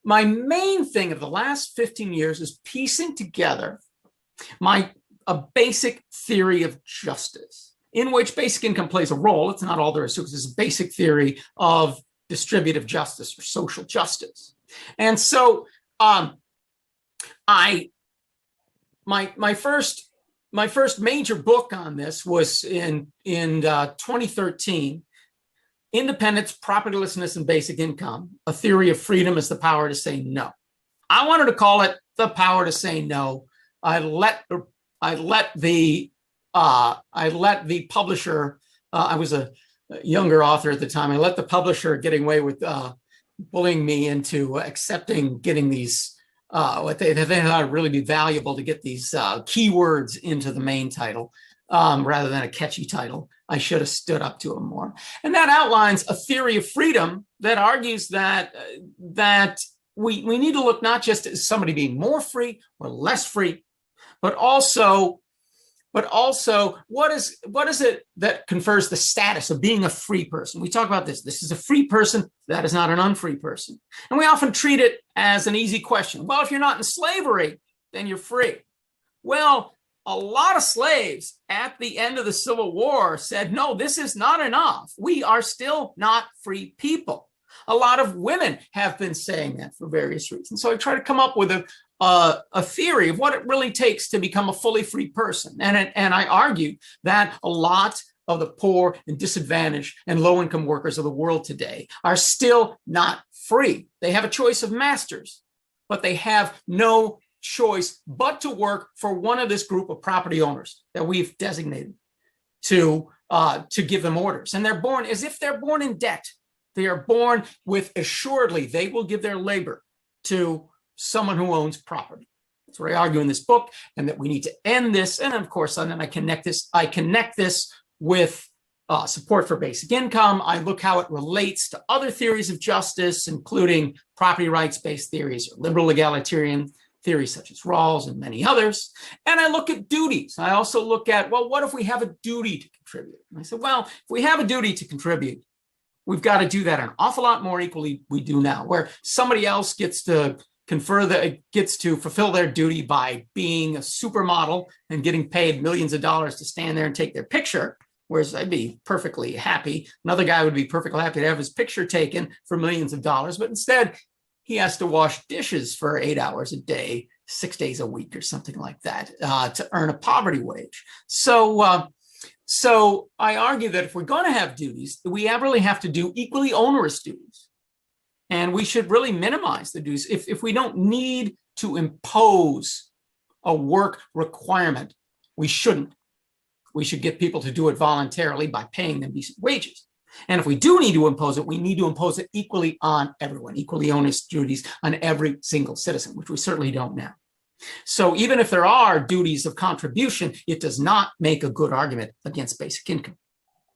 My main thing of the last 15 years is piecing together a basic theory of justice, in which basic income plays a role. It's not all there is to it. It's a basic theory of distributive justice or social justice. And so my first major book on this was in 2013, Independence, Propertylessness, and Basic Income, A Theory of Freedom is the Power to Say No. I wanted to call it The Power to Say No. I let the publisher, I was a younger author at the time, I let the publisher getting away with bullying me into accepting getting these, what they thought would really be valuable to get these keywords into the main title rather than a catchy title. I should have stood up to them more. And that outlines a theory of freedom that argues that we need to look not just at somebody being more free or less free, but also what is it that confers the status of being a free person? We talk about this. This is a free person. That is not an unfree person. And we often treat it as an easy question. Well, if you're not in slavery, then you're free. Well, a lot of slaves at the end of the Civil War said, no, this is not enough. We are still not free people. A lot of women have been saying that for various reasons. So I try to come up with a theory of what it really takes to become a fully free person. And I argue that a lot of the poor and disadvantaged and low-income workers of the world today are still not free. They have a choice of masters, but they have no choice but to work for one of this group of property owners that we've designated to give them orders. And they're born as if they're born in debt. They are born with assuredly they will give their labor to someone who owns property. That's what I argue in this book, and that we need to end this. And of course, and then I connect this with support for basic income. I look how it relates to other theories of justice, including property rights-based theories or liberal egalitarian theories such as Rawls and many others. And I look at duties. I also look at, well, what if we have a duty to contribute? And I said, well, if we have a duty to contribute, we've got to do that an awful lot more equally we do now, where somebody else gets to fulfill their duty by being a supermodel and getting paid millions of dollars to stand there and take their picture, whereas I'd be perfectly happy. Another guy would be perfectly happy to have his picture taken for millions of dollars, but instead he has to wash dishes for 8 hours a day, 6 days a week or something like that to earn a poverty wage. So I argue that if we're going to have duties, we really have to do equally onerous duties. And we should really minimize the duties. If we don't need to impose a work requirement, we shouldn't. We should get people to do it voluntarily by paying them decent wages. And if we do need to impose it, we need to impose it equally on everyone, equally onerous duties on every single citizen, which we certainly don't now. So even if there are duties of contribution, it does not make a good argument against basic income.